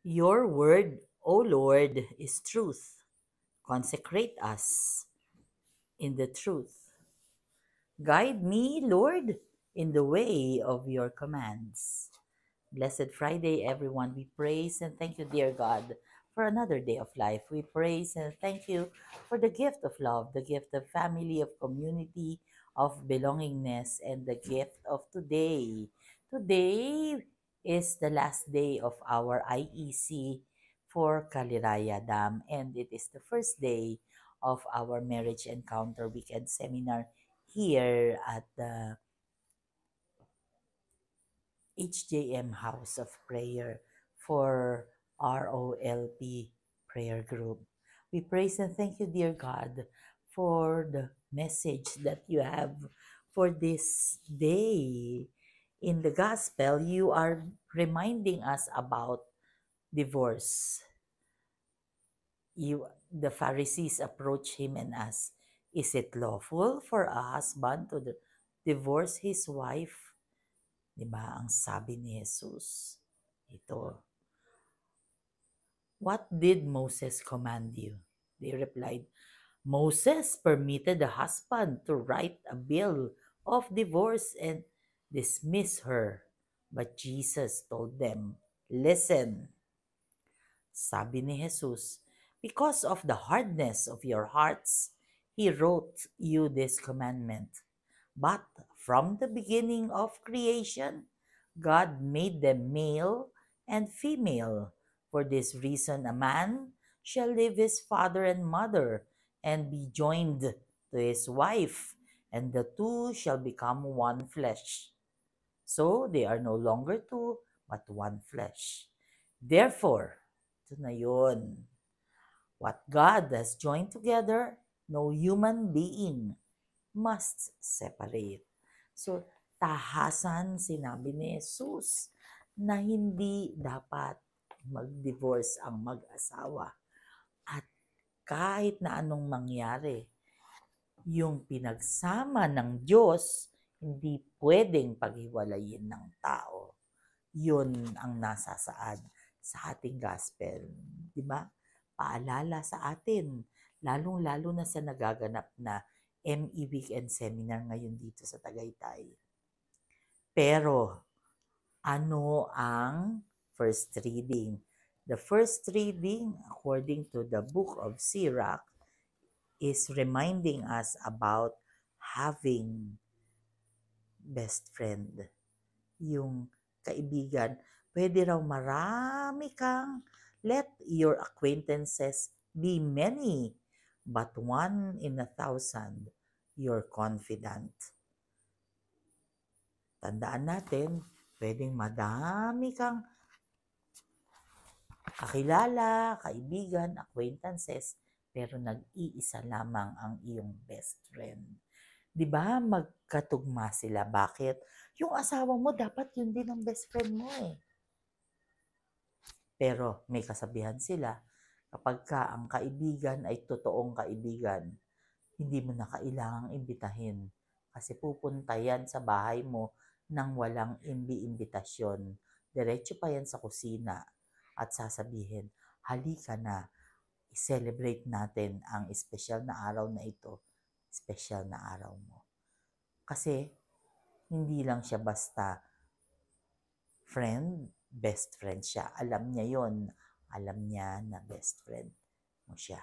Your word, O Lord, is truth. Consecrate us in the truth. Guide me, Lord, in the way of your commands. Blessed Friday, everyone. We praise and thank you, dear God, for another day of life. We praise and thank you for the gift of love, the gift of family, of community, of belongingness, and the gift of today. Today is the last day of our IEC for Kaliraya Dam, and it is the first day of our Marriage Encounter Weekend Seminar here at the HJM House of Prayer for ROLP Prayer Group. We praise and thank you, dear God, for the message that you have for this day. In the gospel, you are reminding us about divorce. The Pharisees approach him and ask, is it lawful for a husband to divorce his wife? Diba ang sabi ni Jesus? Ito, what did Moses command you? They replied, Moses permitted the husband to write a bill of divorce and dismiss her. But Jesus told them, listen, sabi ni Jesus, because of the hardness of your hearts, He wrote you this commandment. But from the beginning of creation, God made them male and female. For this reason, a man shall leave his father and mother and be joined to his wife, and the two shall become one flesh. So they are no longer two, but one flesh. Therefore, ito na yun, what God has joined together, no human being must separate. So, tahasan sinabi ni Jesus na hindi dapat mag-divorce ang mag-asawa. At kahit na anong mangyari, yung pinagsama ng Diyos, hindi pwedeng paghiwalayin ng tao. Yun ang nasasaad sa ating gospel. Di ba? Paalala sa atin, lalong-lalo na sa nagaganap na ME Weekend Seminar ngayon dito sa Tagaytay. Pero, ano ang first reading? The first reading, according to the book of Sirach, is reminding us about having best friend. Yung kaibigan, pwede raw marami kang, let your acquaintances be many, but one in 1,000, your confidant. Tandaan natin, pwedeng madami kang kakilala, kaibigan, acquaintances, pero nag-iisa lamang ang iyong best friend. 'Di ba? Magkatugma sila. Bakit? Yung asawa mo dapat yun din ang best friend mo eh. Pero may kasabihan sila, kapag ka ang kaibigan ay totoong kaibigan, hindi mo na kailangang imbitahin kasi pupunta yan sa bahay mo nang walang imbi-imbitasyon. Diretso pa yan sa kusina at sasabihin, halika na, i-celebrate natin ang espesyal na araw na ito, espesyal na araw mo. Kasi hindi lang siya basta friend, best friend siya. Alam niya yon, alam niya na best friend mo siya.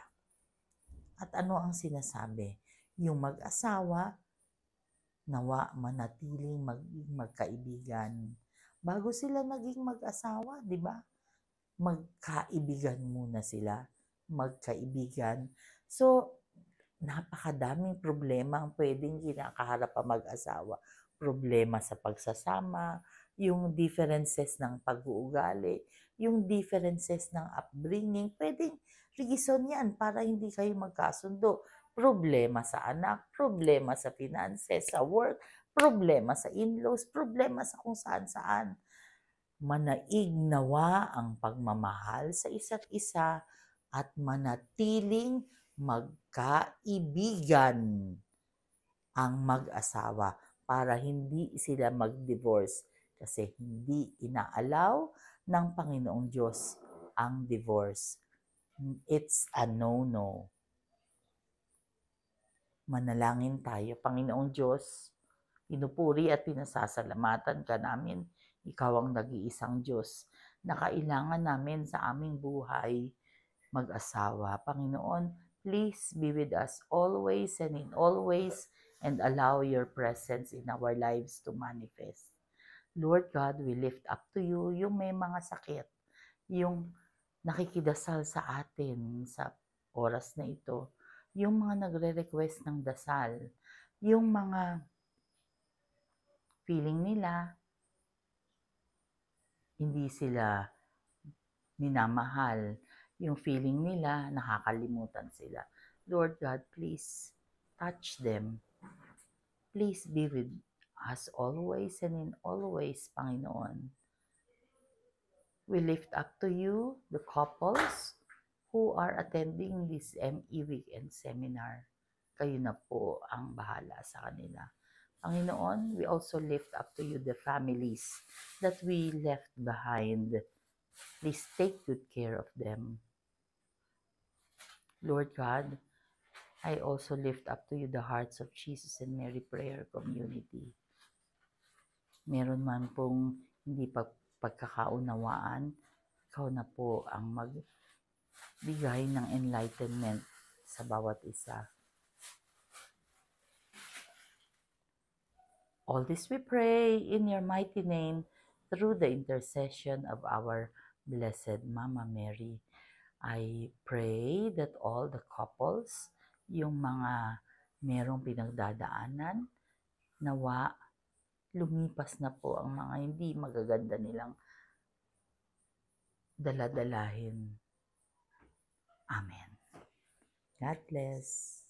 At ano ang sinasabi? Yung mag-asawa, nawa manatiling magkaibigan. Bago sila naging mag-asawa, di ba? Magkaibigan muna sila. Magkaibigan. So, napakadaming problema ang pwedeng kinakaharap ang mag-asawa. Problema sa pagsasama, yung differences ng pag-uugali, yung differences ng upbringing, pwedeng reason yan para hindi kayo magkasundo. Problema sa anak, problema sa finances, sa work, problema sa in-laws, problema sa kung saan-saan. Manaig nawa ang pagmamahal sa isa't isa at manatiling magkaibigan ang mag-asawa para hindi sila mag-divorce kasi hindi inaalaw ng Panginoong Diyos ang divorce. It's a no-no. Manalangin tayo. Panginoong Diyos, pinupuri at pinasasalamatan ka namin. Ikaw ang nag-iisang Diyos na kailangan namin sa aming buhay mag-asawa. Panginoon, please be with us always and in all ways and allow your presence in our lives to manifest. Lord God, we lift up to you yung may mga sakit, yung nakikidasal sa atin sa oras na ito, yung mga nagre-request ng dasal, yung mga feeling nila hindi sila minamahal, yung feeling nila nakakalimutan sila. Lord God, please touch them. Please be with us always and in all ways, Panginoon. We lift up to you the couples who are attending this ME Weekend Seminar. Kayo na po ang bahala sa kanila. Panginoon, we also lift up to you the families that we left behind. Please take good care of them. Lord God, I also lift up to you the hearts of Jesus and Mary Prayer Community. Meron man pong hindi pagkakaunawaan, ikaw na po ang magbigay ng enlightenment sa bawat isa. All this we pray in your mighty name through the intercession of our Blessed Mama Mary. I pray that all the couples, yung mga merong pinagdadaanan, nawa lumipas na po ang mga hindi magaganda nilang daladalahin. Amen. God bless.